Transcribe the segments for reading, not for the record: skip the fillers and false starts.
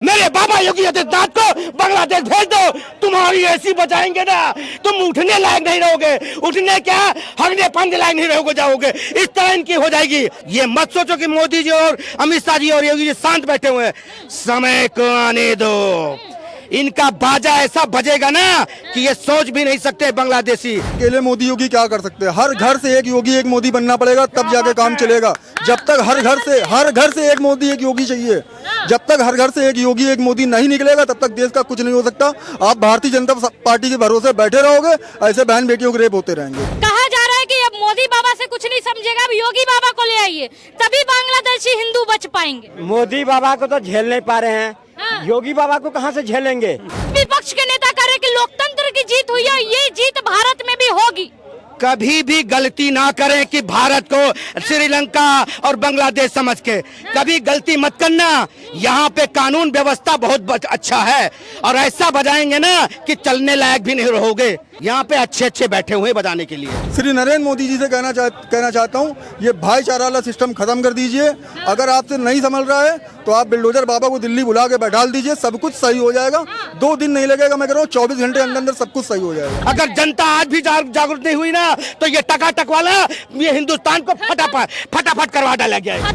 मेरे बाबा योगी आदित्यनाथ को बांग्लादेश भेज दो, तुम्हारी ऐसी बचाएंगे ना, तुम उठने लायक नहीं रहोगे, उठने क्या हगने पाने लायक नहीं रहोगे, जाओगे। इस तरह इनकी हो जाएगी। ये मत सोचो कि मोदी जी और अमित शाह जी और योगी जी शांत बैठे हुए हैं, समय को आने दो। इनका बाजा ऐसा बजेगा ना कि ये सोच भी नहीं सकते बांग्लादेशी। अकेले मोदी योगी क्या कर सकते हैं? हर घर से एक योगी एक मोदी बनना पड़ेगा, तब जाके काम चलेगा। जब तक हर घर से एक मोदी एक योगी चाहिए, जब तक हर घर से एक योगी एक मोदी नहीं निकलेगा तब तक देश का कुछ नहीं हो सकता। आप भारतीय जनता पार्टी के भरोसे बैठे रहोगे, ऐसे बहन बेटियों के रेप होते रहेंगे। कहा जा रहा है कि अब मोदी बाबा से कुछ नहीं समझेगा, अब योगी बाबा को ले आइए, तभी बांग्लादेशी हिंदू बच पाएंगे। मोदी बाबा को तो झेल नहीं पा रहे हैं, योगी बाबा को कहां से झेलेंगे? विपक्ष के नेता कह रहे कि लोकतंत्र की जीत हुई है, ये जीत भारत में भी होगी। कभी भी गलती ना करें कि भारत को श्रीलंका और बांग्लादेश समझ के, कभी गलती मत करना। यहाँ पे कानून व्यवस्था बहुत अच्छा है और ऐसा बजाएंगे ना कि चलने लायक भी नहीं रहोगे। यहाँ पे अच्छे अच्छे बैठे हुए बजाने के लिए। श्री नरेंद्र मोदी जी से कहना चाहता हूँ, ये भाईचारा वाला सिस्टम खत्म कर दीजिए। अगर आपसे नहीं संभल रहा है तो आप बिल्डोजर बाबा को दिल्ली बुला के बैठा दीजिए, सब कुछ सही हो जाएगा। 2 दिन नहीं लगेगा, मैं कह रहा हूँ 24 घंटे अंदर अंदर सब कुछ सही हो जाएगा। अगर जनता आज भी जागरूक नहीं हुई ना तो ये टकाटक वाला ये हिंदुस्तान को फटाफट करवा डाला गया।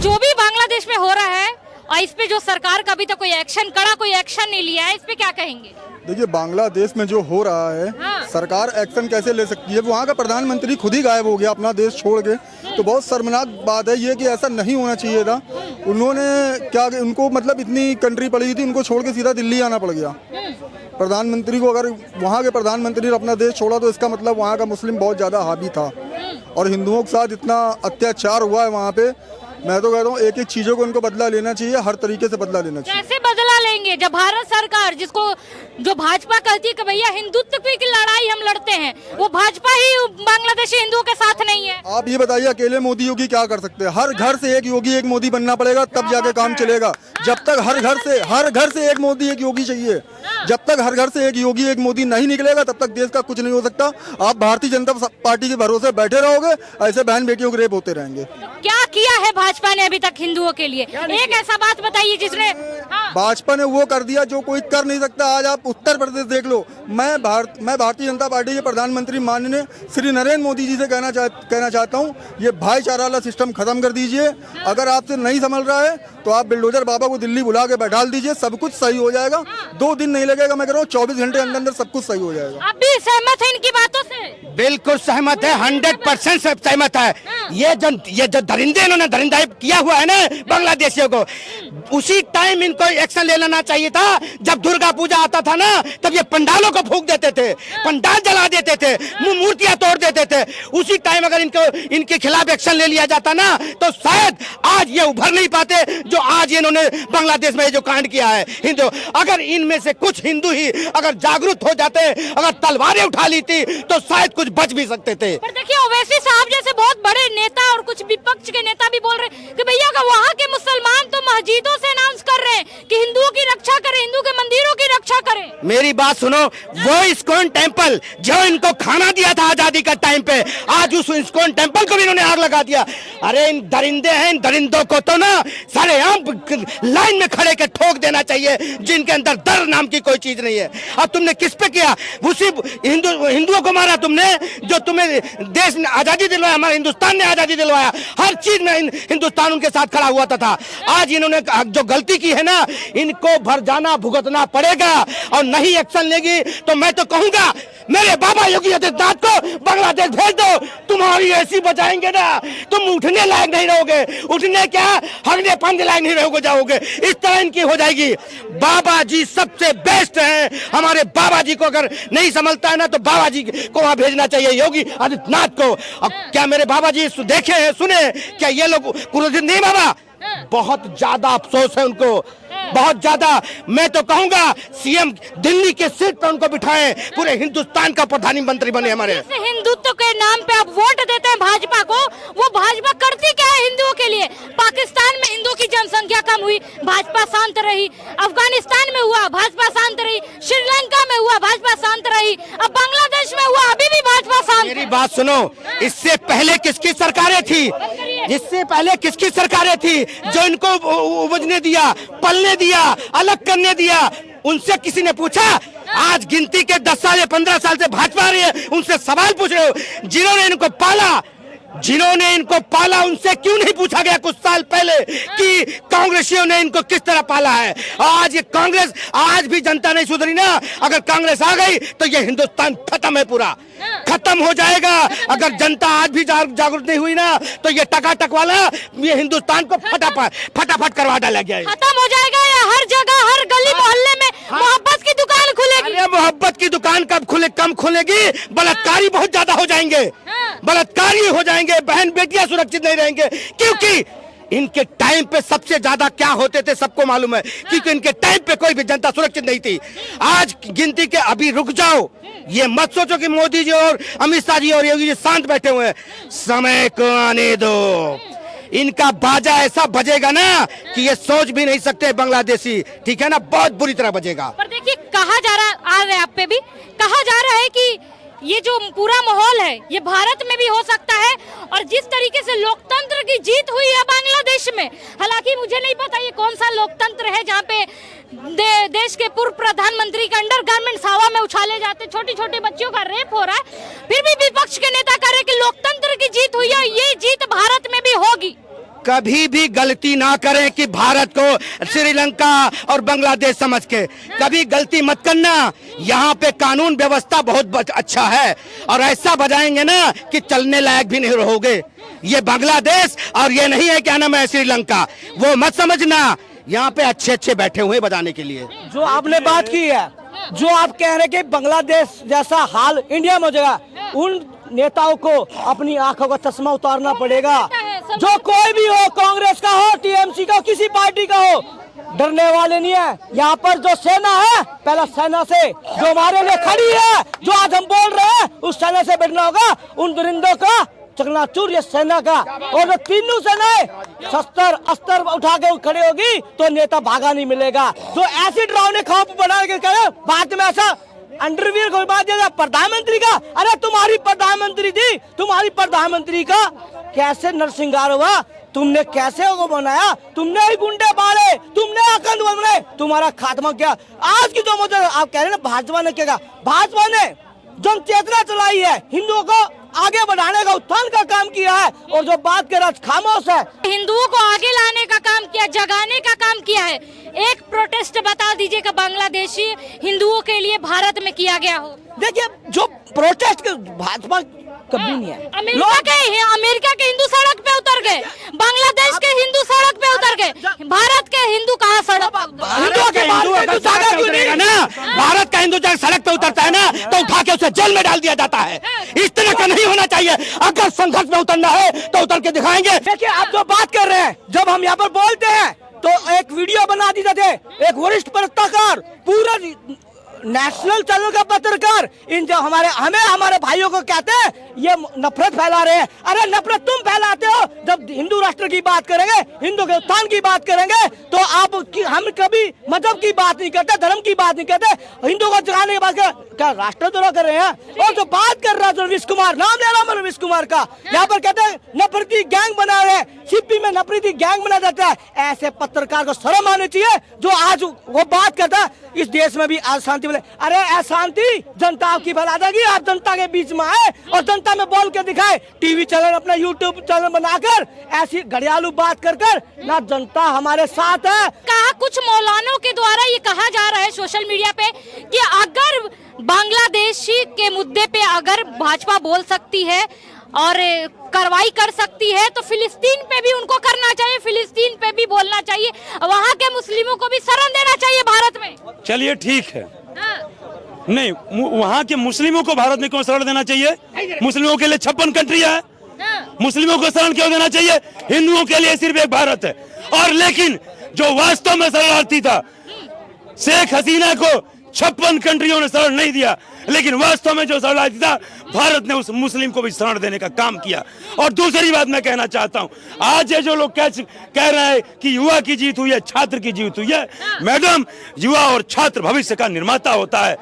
जो भी बांग्लादेश में हो रहा है और इस पे जो सरकार का अभी तक कोई एक्शन नहीं लिया है, इस पे क्या कहेंगे? देखिए, बांग्लादेश में जो हो रहा है, सरकार एक्शन कैसे ले सकती है? वहाँ का प्रधानमंत्री खुद ही गायब हो गया अपना देश छोड़ के, तो बहुत शर्मनाक बात है ये कि ऐसा नहीं होना चाहिए था। उन्होंने क्या, उनको मतलब इतनी कंट्री पड़ी थी, उनको छोड़ के सीधा दिल्ली आना पड़ गया। प्रधानमंत्री को, अगर वहाँ के प्रधानमंत्री ने अपना देश छोड़ा तो इसका मतलब वहाँ का मुस्लिम बहुत ज़्यादा हावी था और हिंदुओं के साथ इतना अत्याचार हुआ है वहाँ पे। मैं तो कहता हूँ एक एक चीजों को उनको बदला लेना चाहिए, हर तरीके से बदला लेना चाहिए। कैसे बदला लेंगे जब भारत सरकार, जिसको जो भाजपा कहती है कि भैया हिंदुत्व की लड़ाई हम लड़ते हैं, वो भाजपा ही बांग्लादेशी हिंदुओं के साथ नहीं है। आप ये बताइए, अकेले मोदी योगी क्या कर सकते हैं? हर घर से एक योगी एक मोदी बनना पड़ेगा, तब जाके काम चलेगा। जब तक हर घर से एक मोदी एक योगी चाहिए, जब तक हर घर से एक योगी एक मोदी नहीं निकलेगा तब तक देश का कुछ नहीं हो सकता। आप भारतीय जनता पार्टी के भरोसे बैठे रहोगे, ऐसे बहन बेटियों के रेप होते रहेंगे। क्या किया है भाजपा ने अभी तक हिंदुओं के लिए? एक ऐसा बात बताइए जिसने भाजपा ने वो कर दिया जो कोई कर नहीं सकता। आज आप उत्तर प्रदेश देख लो। मैं भारतीय जनता पार्टी के प्रधानमंत्री माननीय श्री नरेंद्र मोदी जी से कहना चाहता हूँ, ये भाईचारा वाला सिस्टम खत्म कर दीजिए। अगर आपसे नहीं संभल रहा है तो आप बिल्डोजर बाबा को दिल्ली बुला के बैठा दीजिए, सब कुछ सही हो जाएगा। 2 दिन नहीं लगेगा, मैं कह रहा हूँ 24 घंटे अंदर अंदर सब कुछ सही हो जाएगा। आप भी सहमत है इनकी बातों से? बिल्कुल सहमत है, 100% सहमत है। ये जो दरिंदे इन्होंने दरिंदाई किया हुआ है ना बांग्लादेशियों को, उसी टाइम इनको एक्शन ले लेना चाहिए था। जब दुर्गा पूजा आता था ना, तब ये पंडालों को फूंक देते थे, पंडाल जला देते थे, मूर्तियां तोड़ देते थे। उसी टाइम अगर इनके खिलाफ एक्शन ले लिया जाता ना तो शायद आज ये उभर नहीं पाते जो आज इन्होंने बांग्लादेश में जो कांड किया है। हिंदू, अगर इनमें से कुछ हिंदू ही अगर जागरूक हो जाते, अगर तलवारें उठा ली थी तो शायद कुछ बच भी सकते थे। पर देखिए, ओवैसी साहब जैसे बहुत बड़े नेता और कुछ विपक्ष के नेता भी बोल रहे कि भैया का वहाँ के मुसलमान तो मस्जिदों से अनाउंस कर रहे हैं कि हिंदुओं की रक्षा करें, हिंदू के मंदिरों की रक्षा करें। मेरी बात सुनो, वो इस्कॉन टेम्पल जो इनको खाना दिया था आजादी का टाइम पे, आज उस इस्कॉन टेम्पल को भी इन्होंने आग लगा दिया। अरे इन दरिंदे हैं, इन दरिंदों को तो ना सरेआम लाइन में खड़े के ठोक देना चाहिए, जिनके अंदर डर नाम की कोई चीज नहीं है। अब तुमने किस पे किया? उसी हिंदुओं को मारा तुमने जो तुम्हें देश ने आजादी दिलवाया, हमारे हिंदुस्तान ने आजादी दिलवाया। हर चीज में हिंदुस्तान उनके साथ खड़ा हुआ था। आज इन्होंने जो गलती की है ना, इनको भरजाना भुगतना पड़ेगा और नहीं एक्शन लेगी तो मैं तो कहूंगा मेरे बाबा योगी आदित्यनाथ को बांग्लादेश भेज दो, तुम्हारी ऐसी बचाएंगे ना, तुम उठने लायक नहीं रहोगे, उठने क्या हगने पाने लायक नहीं रहोगे, जाओगे। इस तरह इनकी हो जाएगी। बाबा जी सबसे बेस्ट हैं। हमारे बाबा जी को अगर नहीं संभलता है ना तो बाबा जी को वहां भेजना चाहिए, योगी आदित्यनाथ को। अब क्या मेरे बाबा जी देखे हैं, सुने क्या ये लोग कुरुद्दीन नहीं? बाबा बहुत ज्यादा अफसोस है उनको, बहुत ज्यादा। मैं तो कहूंगा सीएम दिल्ली के सीट पर उनको बिठाएं, पूरे हिंदुस्तान का प्रधानमंत्री बने हमारे। हिंदुत्व के नाम पे आप वोट देते हैं भाजपा को, वो भाजपा करती क्या है हिंदुओं के लिए? पाकिस्तान में हिंदुओं की जनसंख्या कम हुई, भाजपा शांत रही। अफगानिस्तान में हुआ, भाजपा शांत रही। श्रीलंका में हुआ, भाजपा शांत रही। अब बांग्लादेश बांग्लादेश में हुआ, अभी भी भाजपा शांत मेरी है। बात सुनो, इससे पहले किसकी सरकारें थी? इससे पहले किसकी सरकारें थी जो इनको उबजने दिया, पलने दिया, अलग करने दिया? उनसे किसी ने पूछा? आज गिनती के 10 साल या 15 साल से भाजपा आ रही है, उनसे सवाल पूछ रहे हो? जिन्होंने इनको पाला उनसे क्यों नहीं पूछा गया कुछ साल पहले कि कांग्रेसियों ने इनको किस तरह पाला है? आज ये कांग्रेस, आज भी जनता नहीं सुधरी ना। अगर कांग्रेस आ गई तो ये हिंदुस्तान खत्म है, पूरा खत्म हो जाएगा। अगर जनता आज भी जागरूक नहीं हुई ना तो ये टकाटक वाला ये हिंदुस्तान को फटाफट करवा डाला गया है। खत्म हो जाएगा या हर जगह, हर गली मोहल्ले में मोहब्बत की दुकान खुलेगी? अरे मोहब्बत की दुकान कम खुलेगी? बलात्कारी बहुत ज्यादा हो जाएंगे, बलात्कारी हो जाएंगे, बहन बेटियां सुरक्षित नहीं रहेंगे। क्योंकि इनके टाइम पे सबसे ज्यादा क्या होते थे सबको मालूम है, क्योंकि इनके टाइम पे कोई भी जनता सुरक्षित नहीं थी। आज गिनती के अभी रुक जाओ, ये मत सोचो कि मोदी जी और अमित शाह जी और योगी जी शांत बैठे हुए हैं। समय को आने दो, इनका बाजा ऐसा बजेगा ना कि ये सोच भी नहीं सकते बांग्लादेशी, ठीक है ना? बहुत बुरी तरह बजेगा। पर देखिए, कहा जा रहा, आ रहा है आप पे भी कहा जा रहा है कि ये जो पूरा माहौल है ये भारत में भी हो सकता है। और जिस तरीके से लोकतंत्र की जीत हुई है बांग्लादेश में, हालांकि मुझे नहीं पता ये कौन सा लोकतंत्र है जहाँ पे देश के पूर्व प्रधानमंत्री के अंडरगारमेंट्स हवा में उछाले जाते, छोटी छोटी बच्चियों का रेप हो रहा है, फिर भी विपक्ष के नेता कह रहे कि लोकतंत्र की जीत हुई है, ये जीत भारत में भी होगी। कभी भी गलती ना करें कि भारत को श्रीलंका और बांग्लादेश समझ के, कभी गलती मत करना। यहाँ पे कानून व्यवस्था बहुत अच्छा है और ऐसा बजाएंगे ना कि चलने लायक भी नहीं रहोगे। ये बांग्लादेश और ये नहीं है क्या नाम है श्रीलंका, वो मत समझना। यहाँ पे अच्छे बैठे हुए बजाने के लिए। जो आपने बात की है, जो आप कह रहे कि बांग्लादेश जैसा हाल इंडिया में हो जाएगा, उन नेताओं को अपनी आंखों का चश्मा उतारना पड़ेगा। जो कोई भी हो, कांग्रेस का हो, टीएमसी का हो, किसी पार्टी का हो, डरने वाले नहीं है। यहाँ पर जो सेना है, पहला सेना से जो हमारे लिए खड़ी है, जो आज हम बोल रहे हैं, उस सेना से बैठना होगा। उन दरिंदों का चकनाचूर ये सेना का, और जो तीनों सेनाएं शस्त्र अस्त्र उठा के खड़े होगी तो नेता भागा नहीं मिलेगा। जो ऐसी डरावने खौफ बना के कहे बाद में ऐसा अंडरवियर कोई बात है प्रधानमंत्री का, अरे तुम्हारी प्रधानमंत्री थी, तुम्हारी प्रधानमंत्री का कैसे नरसिंगार हुआ, तुमने कैसे वो बनाया, तुमने ही गुंडे मारे, तुमने आतंकवाद बनाए, तुम्हारा खात्मा किया। आज की जो मुद्दा आप कह रहे हैं ना भाजपा ने क्या, भाजपा ने जन चेतना चलाई है, हिंदुओं को आगे बढ़ाने का, उत्थान का काम किया है, और जो बात कर रहा खामोश है। हिंदुओं को आगे लाने का काम किया, जगाने का काम किया है। एक प्रोटेस्ट बता दीजिए कि बांग्लादेशी हिंदुओं के लिए भारत में किया गया हो। देखिए, जो प्रोटेस्ट भाजपा कभी नहीं है। अमेरिका के हिंदू सड़क पे उतर गए, बांग्लादेश के हिंदू सड़क पे उतर गए, भारत के हिंदू कहाँ सड़क पे? भारत का हिंदू जब सड़क पे उतरता है ना तो उठा के उसे जेल में डाल दिया जाता है। इस तरह का नहीं होना चाहिए। अगर संघर्ष में उतरना है तो उतर के दिखाएंगे। देखिए, आप जो बात कर रहे हैं, जब हम यहाँ पर बोलते हैं तो एक वीडियो बना दी जाते, एक वरिष्ठ पत्रकार, पूरा नेशनल चैनल का पत्रकार, इन जो हमारे भाइयों को कहते हैं ये नफरत फैला रहे हैं। अरे नफरत तुम फैलाते हो। जब हिंदू राष्ट्र की बात करेंगे, हिंदू के उत्थान की बात करेंगे तो हम कभी मजहब की बात नहीं करते, धर्म की बात नहीं करते, हिंदू को जगाने की बात क्या राष्ट्रद्रोह कर रहे हैं? और जो बात कर रहा है रवीश कुमार, नाम ले रहा हूँ रवीश कुमार का, यहाँ पर कहते हैं नफरती गैंग बना रहे हैं, सीपी में नफरती गैंग बना जाता है। ऐसे पत्रकार को शर्म आनी चाहिए जो आज वो बात करता है इस देश में भी आज शांति मिले। अरे अशांति जनता आपकी फैला देगी। आप जनता के बीच में आए और जनता में बोल के दिखाए, टीवी चैनल, अपना यूट्यूब चैनल बनाकर ऐसी घड़ियालू बात कर ना जनता हमारे साथ है। कहा कुछ मौलानों के द्वारा ये कहा जा रहा है सोशल मीडिया पे कि अगर बांग्लादेशी के मुद्दे पे अगर भाजपा बोल सकती है और कार्रवाई कर सकती है तो फिलिस्तीन पे भी उनको करना चाहिए, फिलिस्तीन पे भी बोलना चाहिए, वहाँ के मुस्लिमों को भी शरण देना चाहिए भारत में। चलिए ठीक है, नहीं वहाँ के मुस्लिमों को भारत में क्यों शरण देना चाहिए? मुस्लिमों के लिए 56 कंट्री है, मुस्लिमों को शरण क्यों देना चाहिए? हिंदुओं के लिए सिर्फ एक भारत है। और लेकिन जो वास्तव में शरणार्थी था, शेख हसीना को 56 कंट्रियों ने शरण नहीं दिया, लेकिन वास्तव में जो शरणार्थी था, भारत ने उस मुस्लिम को भी शरण देने का काम किया। और दूसरी बात मैं कहना चाहता हूं, आज ये जो लोग कह रहे हैं कि युवा की जीत हुई है, छात्र की जीत हुई है, मैडम, युवा और छात्र भविष्य का निर्माता होता है।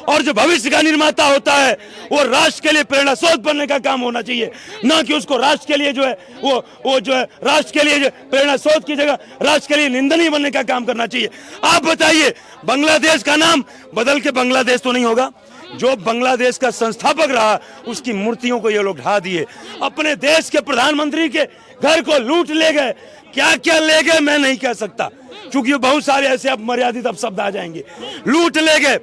और जो भविष्य का निर्माता होता है वो राष्ट्र के लिए प्रेरणा स्रोत बनने का काम होना चाहिए, ना कि उसको राष्ट्र के लिए जो है वो जो है राष्ट्र के लिए जो प्रेरणा स्रोत की जगह राष्ट्र के लिए निंदनीय बनने का काम करना चाहिए। आप बताइए, बांग्लादेश का नाम बदल के बांग्लादेश तो नहीं होगा। जो बांग्लादेश का संस्थापक रहा उसकी मूर्तियों को ये लोग ढा दिए। अपने देश के प्रधानमंत्री के घर को लूट ले गए। क्या क्या ले गए मैं नहीं कह सकता, क्योंकि बहुत सारे ऐसे अब मर्यादित अब शब्द आ जाएंगे। लूट ले गए,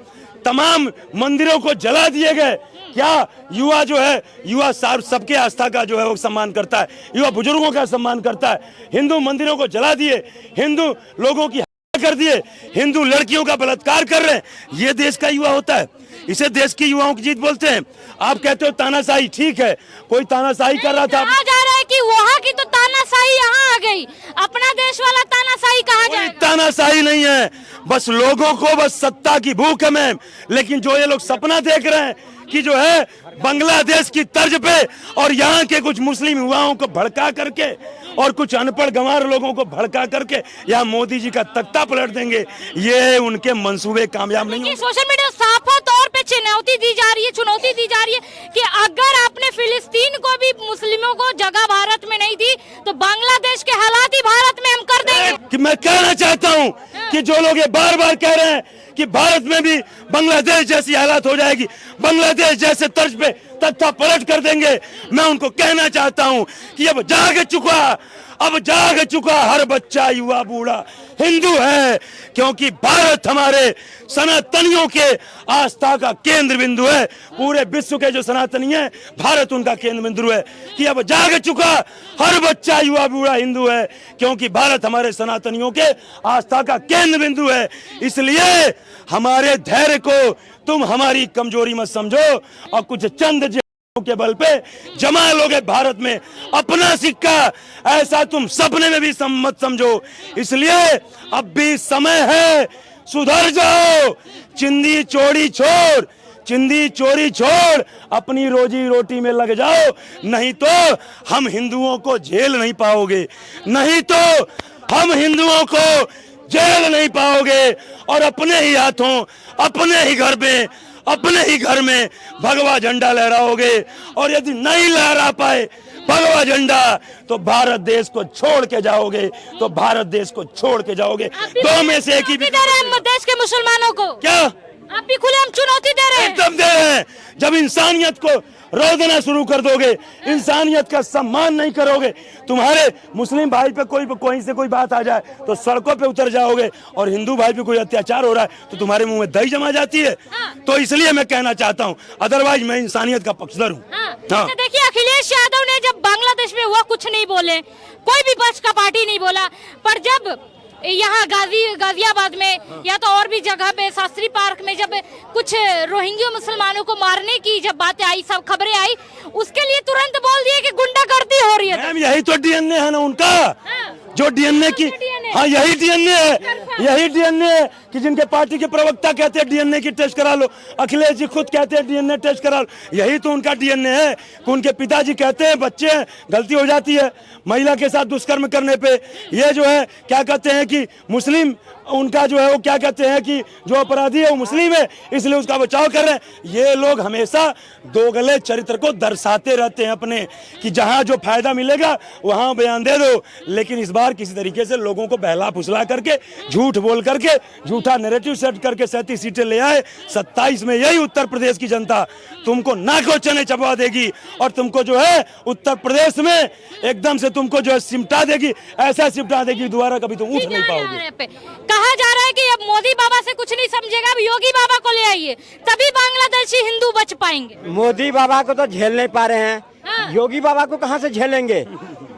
तमाम मंदिरों को जला दिए गए। क्या युवा जो है, युवा सबके आस्था का जो है वो सम्मान करता है, युवा बुजुर्गों का सम्मान करता है। हिंदू मंदिरों को जला दिए, हिंदू लोगों की हत्या कर दिए, हिंदू लड़कियों का बलात्कार कर रहे हैं। ये देश का युवा होता है, इसे देश की युवाओं की जीत बोलते हैं। आप कहते हो तानाशाही, ठीक है, कोई तानाशाही कर रहा था, कहा जा रहा है कि वहाँ की तो तानाशाही यहाँ आ गई, अपना देश वाला तानाशाही कहा कोई जाएगा? तानाशाही नहीं है, बस लोगों को बस सत्ता की भूख है मैम। लेकिन जो ये लोग सपना देख रहे हैं कि जो है बांग्लादेश की तर्ज पे और यहाँ के कुछ मुस्लिम युवाओं को भड़का करके और कुछ अनपढ़ गंवार लोगों को भड़का करके यहाँ मोदी जी का तख्ता पलट देंगे, ये उनके मंसूबे कामयाब नहीं होंगे। सोशल मीडिया साफ तौर पे चुनौती दी जा रही है कि अगर आपने फिलिस्तीन को भी मुस्लिमों को जगह भारत में नहीं दी तो बांग्लादेश के हालात ही भारत में हम कर देंगे। कि मैं कहना चाहता हूँ कि जो लोग ये बार बार कह रहे हैं कि भारत में भी बांग्लादेश जैसी हालात हो जाएगी, बांग्लादेश जैसे तर्ज पे तख्ता पलट कर देंगे, मैं उनको कहना चाहता हूं कि अब जाग चुका हर बच्चा युवा बूढ़ा हिंदू है, क्योंकि भारत हमारे सनातनियों के आस्था का केंद्र बिंदु है। पूरे विश्व के जो सनातनी है भारत उनका केंद्र बिंदु है। कि अब जाग चुका हर बच्चा युवा बूढ़ा हिंदू है, क्योंकि भारत हमारे सनातनियों के आस्था का केंद्र बिंदु है। इसलिए हमारे धैर्य को तुम हमारी कमजोरी मत समझो और कुछ चंद के बल पे जमा लोगे भारत में अपना सिक्का, ऐसा तुम सपने में भी मत समझो। इसलिए अब भी समय है, सुधर जाओ, चिंदी चोरी छोड़ अपनी रोजी रोटी में लग जाओ, नहीं तो हम हिंदुओं को झेल नहीं पाओगे, और अपने ही हाथों अपने ही घर में भगवा झंडा लहराओगे। और यदि नहीं लहरा पाए भगवा झंडा तो भारत देश को छोड़ के जाओगे, दो में से एक ही। देश के मुसलमानों को क्या आप भी खुलेआम चुनौती दे रहे हैं? एकदम दे रहे हैं। जब इंसानियत को रोदना शुरू कर दोगे, इंसानियत का सम्मान नहीं करोगे, तुम्हारे मुस्लिम भाई पे कोई से कोई बात आ जाए तो सड़कों पे उतर जाओगे, और हिंदू भाई पे कोई अत्याचार हो रहा है तो तुम्हारे मुंह में दही जमा जाती है। तो इसलिए मैं कहना चाहता हूँ, अदरवाइज मैं इंसानियत का पक्षधर हूँ। देखिए, अखिलेश यादव ने जब बांग्लादेश में हुआ कुछ नहीं बोले, कोई भी पक्ष का पार्टी नहीं बोला, पर जब यहाँ गाजियाबाद में या तो और भी जगह पे शास्त्री पार्क में जब कुछ रोहिंग्या मुसलमानों को मारने की जब बातें आई, सब खबरें आई, उसके लिए तुरंत बोल दिए कि गुंडागर्दी हो रही है। मैम यही तो डीएनए है ना उनका, जो डीएनए की, हाँ यही डीएनए है कि जिनके पार्टी के प्रवक्ता कहते हैं डीएनए की टेस्ट करा लो, अखिलेश जी खुद कहते हैं डीएनए टेस्ट करा लो, यही तो उनका डीएनए है। कि उनके पिताजी कहते हैं बच्चे गलती हो जाती है महिला के साथ दुष्कर्म करने पे, ये जो है क्या कहते हैं कि मुस्लिम उनका जो है वो क्या कहते हैं कि जो अपराधी है वो मुस्लिम है, इसलिए उसका बचाव कर रहे हैं। ये लोग हमेशा दोगले चरित्र को दर्शाते रहते हैं अपने, कि जहां जो फायदा मिलेगा वहां बयान दे दो। लेकिन इस बार किसी तरीके से लोगों को बहला फुसला करके, झूठ बोल करके, झूठा नैरेटिव सेट करके 37 सीटें ले आए। 27 में यही उत्तर प्रदेश की जनता तुमको नाको चने चबा देगी, और तुमको जो है उत्तर प्रदेश में एकदम से तुमको जो है सिमटा देगी, ऐसा सिमटा देगी दोबारा कभी तुम उठ नहीं पाओगे। कहा जा रहा है कि अब मोदी बाबा से कुछ नहीं समझेगा, अब योगी बाबा को ले आइए, तभी बांग्लादेशी हिंदू बच पाएंगे। मोदी बाबा को तो झेल नहीं पा रहे हैं, योगी बाबा को कहां से झेलेंगे?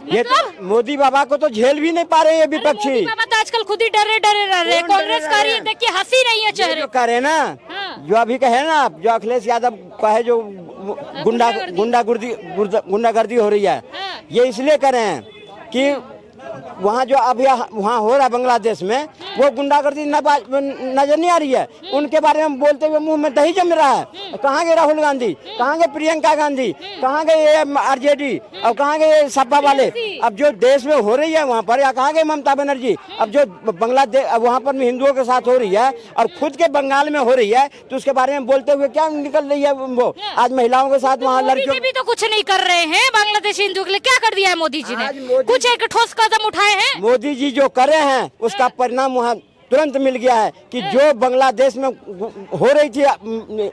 ये तो मोदी बाबा को तो झेल भी नहीं पा रहे हैं विपक्षी। मोदी बाबा तो आजकल खुद ही डरे रह रहे हैं। कांग्रेस का रही है, देखिए हंसी नहीं है चेहरे। जो कह रहे ना, जो अभी कहे ना, जो अखिलेश यादव कहे जो गुंडागर्दी हो रही है, ये इसलिए कर रहे हैं कि वहाँ जो अभी वहाँ हो रहा है बांग्लादेश में, वो गुंडागर्दी नजर नहीं आ रही है। उनके बारे में बोलते हुए मुंह में दही जम रहा है। कहाँ गए राहुल गांधी, कहाँ गए प्रियंका गांधी, कहाँ गए आरजेडी, और कहाँ गए सपा वाले। अब जो देश में हो रही है वहाँ पर, या कहाँ गए ममता बनर्जी। अब जो बांग्लादेश वहाँ पर भी हिंदुओं के साथ हो रही है और खुद के बंगाल में हो रही है, तो उसके बारे में बोलते हुए क्या निकल रही है वो। आज महिलाओं के साथ वहाँ लड़कियों भी तो कुछ नहीं कर रहे हैं बांग्लादेशी हिंदुओं के लिए। क्या कर दिया है मोदी जी ने? कुछ एक ठोस कदम उठाए हैं? मोदी जी जो करे हैं उसका परिणाम वहाँ तुरंत मिल गया है कि जो बांग्लादेश में हो रही थी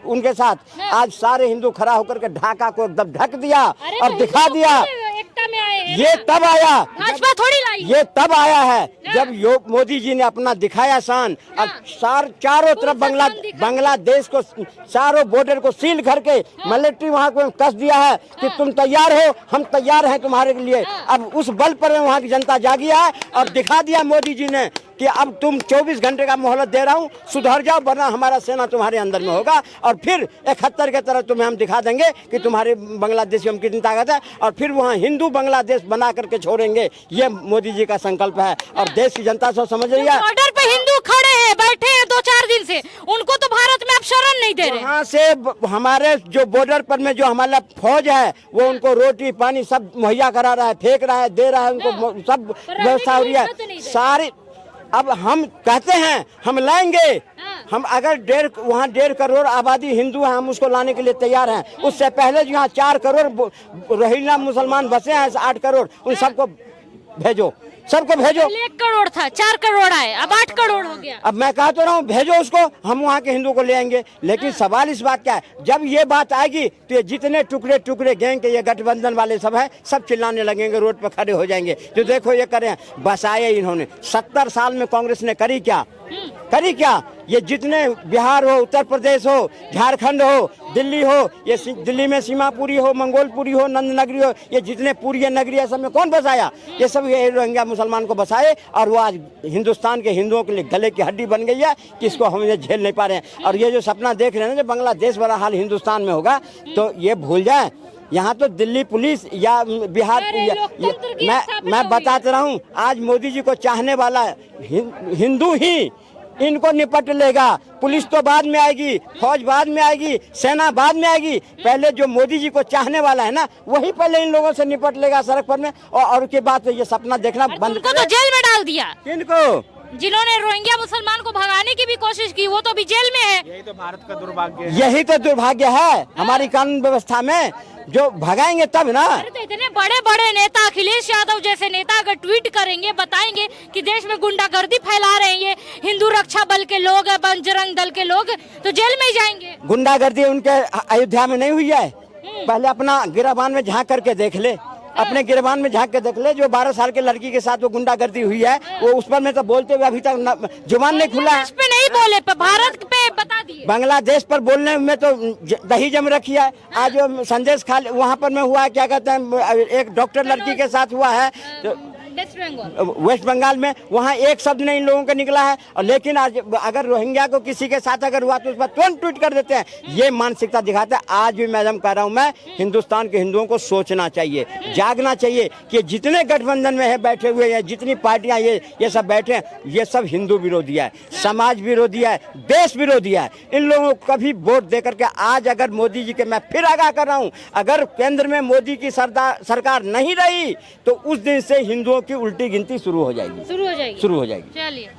उनके साथ, आज सारे हिंदू खड़ा होकर के ढाका को एकदम ढक दिया और दिखा दिया। एकता में आए हैं। ये तब आया, भाजपा थोड़ी लाई। ये तब आया है जब मोदी जी ने अपना दिखाया शान और चारों तरफ बांग्लादेश को, चारों बॉर्डर को सील करके मिलिट्री वहाँ को कस दिया है कि तुम तैयार हो, हम तैयार हैं तुम्हारे लिए। अब उस बल पर वहाँ की जनता जागी है और दिखा दिया मोदी जी ने कि अब तुम 24 घंटे का मोहलत दे रहा हूँ, सुधर जाओ वरना हमारा सेना तुम्हारे अंदर में होगा। और फिर 71 के तरह तुम्हें हम दिखा देंगे कि तुम्हारे बांग्लादेशी में कितनी ताकत है, और फिर वहाँ हिंदू बांग्लादेश बना करके छोड़ेंगे। ये मोदी जी का संकल्प है और देश की जनता सब समझ रही है। बॉर्डर पे हिंदू खड़े हैं, बैठे हैं 2-4 दिन से, उनको तो भारत में अब शरण नहीं दे रहे। यहाँ से हमारे जो बॉर्डर पर में जो हमारा फौज है वो उनको रोटी पानी सब मुहैया करा रहा है, फेंक रहा है, दे रहा है, उनको सब व्यवस्था हो रही है सारी। अब हम कहते हैं हम लाएंगे, हम अगर वहाँ 1.5 करोड़ आबादी हिंदू है, हम उसको लाने के लिए तैयार हैं। उससे पहले जो यहाँ 4 करोड़ रोहिंग्या मुसलमान बसे हैं, 8 करोड़, उन सबको भेजो, सबको भेजो। 1 करोड़ था, 4 करोड़ आए, अब 8 करोड़ हो गया। अब मैं कह तो रहा हूँ भेजो उसको, हम वहाँ के हिंदू को ले आएंगे। लेकिन सवाल इस बात का है, जब ये बात आएगी तो ये जितने टुकड़े गैंग के ये गठबंधन वाले सब है, सब चिल्लाने लगेंगे, रोड पर खड़े हो जाएंगे। जो देखो ये करें, बसाए इन्होंने 70 साल में कांग्रेस ने करी क्या? ये जितने बिहार हो, उत्तर प्रदेश हो, झारखंड हो, दिल्ली हो, ये दिल्ली में सीमापुरी हो, मंगोलपुरी हो, नंदनगरी हो, ये जितने पूरी नगरी है सब में कौन बसाया? ये सब ये रोहिंग्या मुसलमान को बसाए और वो आज हिंदुस्तान के हिंदुओं के लिए गले की हड्डी बन गई है कि इसको हम ये झेल नहीं पा रहे हैं। और ये जो सपना देख रहे हैं ना, जब बांग्लादेश वाला हाल हिंदुस्तान में होगा तो ये भूल जाए। यहाँ तो दिल्ली पुलिस या बिहार मैं बताता रहा हूँ, आज मोदी जी को चाहने वाला हिंदू ही इनको निपट लेगा। पुलिस तो बाद में आएगी, फौज बाद में आएगी, सेना बाद में आएगी। पहले जो मोदी जी को चाहने वाला है ना, वही पहले इन लोगों से निपट लेगा सड़क पर में। और उसके बाद तो ये सपना देखना बंद। उनको तो जेल में डाल दिया। किनको? जिन्होंने रोहिंग्या मुसलमान को भगाने की भी कोशिश की, वो तो अभी जेल में है। यही तो भारत का दुर्भाग्य है। यही तो दुर्भाग्य है हमारी कानून व्यवस्था में। जो भगाएंगे तब ना। अरे तो इतने बड़े नेता, अखिलेश यादव जैसे नेता अगर ट्वीट करेंगे, बताएंगे कि देश में गुंडागर्दी फैला रहे हैं ये हिंदू रक्षा बल के लोग, बजरंग दल के लोग, तो जेल में जाएंगे। गुंडागर्दी उनके अयोध्या में नहीं हुई है? पहले अपना गिरबान में झांक करके देख ले, अपने गिरबान में झांक के देख ले। जो 12 साल के लड़की के साथ वो गुंडागर्दी हुई है, वो उस पर में तो बोलते हुए अभी तक जुबान नहीं खुला है। पे नहीं बोले, पर भारत पे बता दिए। बांग्लादेश पर बोलने में तो दही जम रखी है। आज संदेश खाली वहाँ पर में हुआ है, क्या कहते हैं, एक डॉक्टर लड़की के साथ हुआ है वेस्ट बंगाल में, वहाँ एक शब्द नहीं इन लोगों का निकला है। और लेकिन आज अगर रोहिंग्या को किसी के साथ अगर हुआ तो उस पर तुरंत ट्वीट कर देते हैं। ये मानसिकता दिखाते हैं। आज भी मैडम कह रहा हूँ मैं, हिंदुस्तान के हिंदुओं को सोचना चाहिए, जागना चाहिए कि जितने गठबंधन में है बैठे हुए हैं, जितनी पार्टियां ये सब बैठे हैं, ये सब हिंदू विरोधी है, समाज विरोधी है, देश विरोधी है। इन लोगों को कभी वोट दे करके, आज अगर मोदी जी के, मैं फिर आगाह कर रहा हूँ, अगर केंद्र में मोदी की सरकार नहीं रही तो उस दिन से हिंदुओं की उल्टी गिनती शुरू हो जाएगी। शुरू हो जाएगी। चलिए।